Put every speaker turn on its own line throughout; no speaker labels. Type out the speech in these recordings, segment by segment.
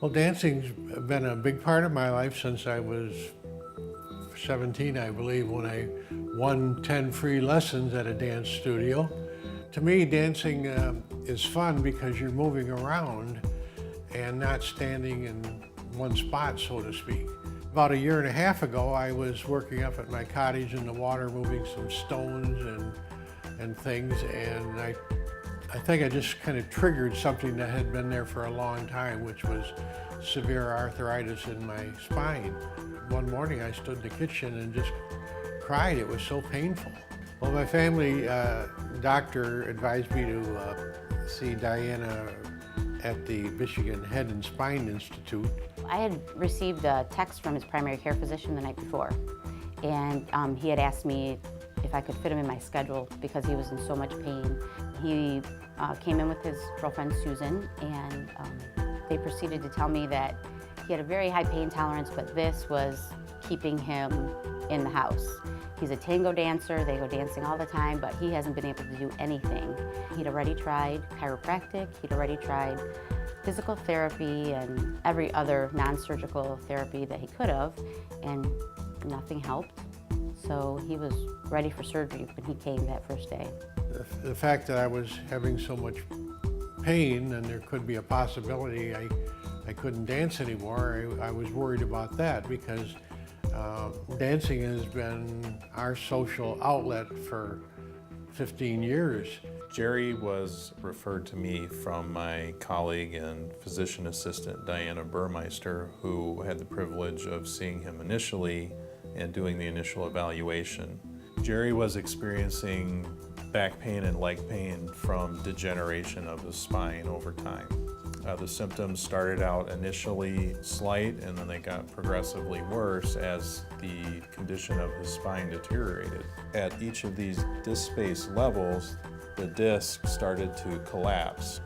Well, dancing's been a big part of my life since I was 17, I believe, when I won 10 free lessons at a dance studio. To me, dancing is fun because you're moving around and not standing in one spot, so to speak. About a year and a half ago, I was working up at my cottage in the water, moving some stones and things, and I think I just kind of triggered something that had been there for a long time, which was severe arthritis in my spine. One morning I stood in the kitchen and just cried. It was so painful. Well, my family doctor advised me to see Diana at the Michigan Head and Spine Institute.
I had received a text from his primary care physician the night before, and he had asked me if I could fit him in my schedule because he was in so much pain. He came in with his girlfriend Susan, and they proceeded to tell me that he had a very high pain tolerance, but this was keeping him in the house. He's a tango dancer, they go dancing all the time, but he hasn't been able to do anything. He'd already tried chiropractic, he'd already tried physical therapy and every other non-surgical therapy that he could have, and nothing helped. So he was ready for surgery when he came that first day.
The fact that I was having so much pain and there could be a possibility I couldn't dance anymore, I was worried about that because dancing has been our social outlet for 15 years.
Jerry was referred to me from my colleague and physician assistant, Diana Burmeister, who had the privilege of seeing him initially and doing the initial evaluation. Jerry was experiencing back pain and leg pain from degeneration of the spine over time. The symptoms started out initially slight, and then they got progressively worse as the condition of his spine deteriorated. At each of these disc space levels, the disc started to collapse.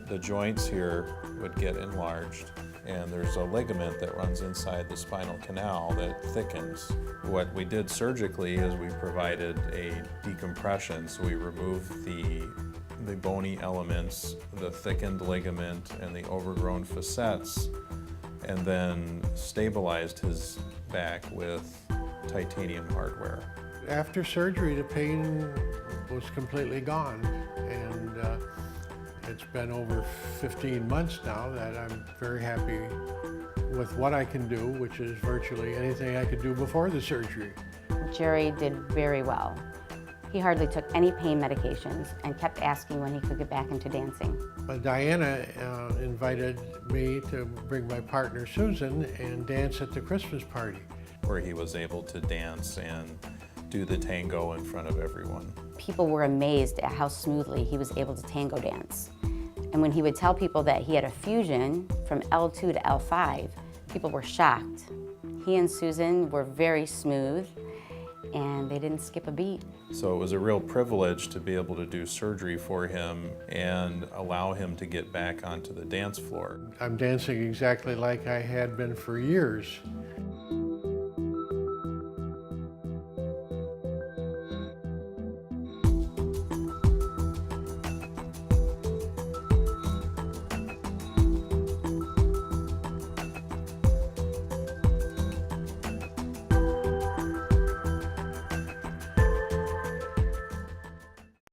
The joints here would get enlarged, and there's a ligament that runs inside the spinal canal that thickens. What we did surgically is we provided a decompression, so we removed the bony elements, the thickened ligament, and the overgrown facets, and then stabilized his back with titanium hardware.
After surgery, the pain was completely gone, and it's been over 15 months now that I'm very happy with what I can do, which is virtually anything I could do before the surgery.
Jerry did very well. He hardly took any pain medications and kept asking when he could get back into dancing.
Diana invited me to bring my partner Susan and dance at the Christmas party.
Where he was able to dance and do the tango in front of everyone.
People were amazed at how smoothly he was able to tango dance. And when he would tell people that he had a fusion from L2 to L5, people were shocked. He and Susan were very smooth, and they didn't skip a beat.
So it was a real privilege to be able to do surgery for him and allow him to get back onto the dance floor.
I'm dancing exactly like I had been for years.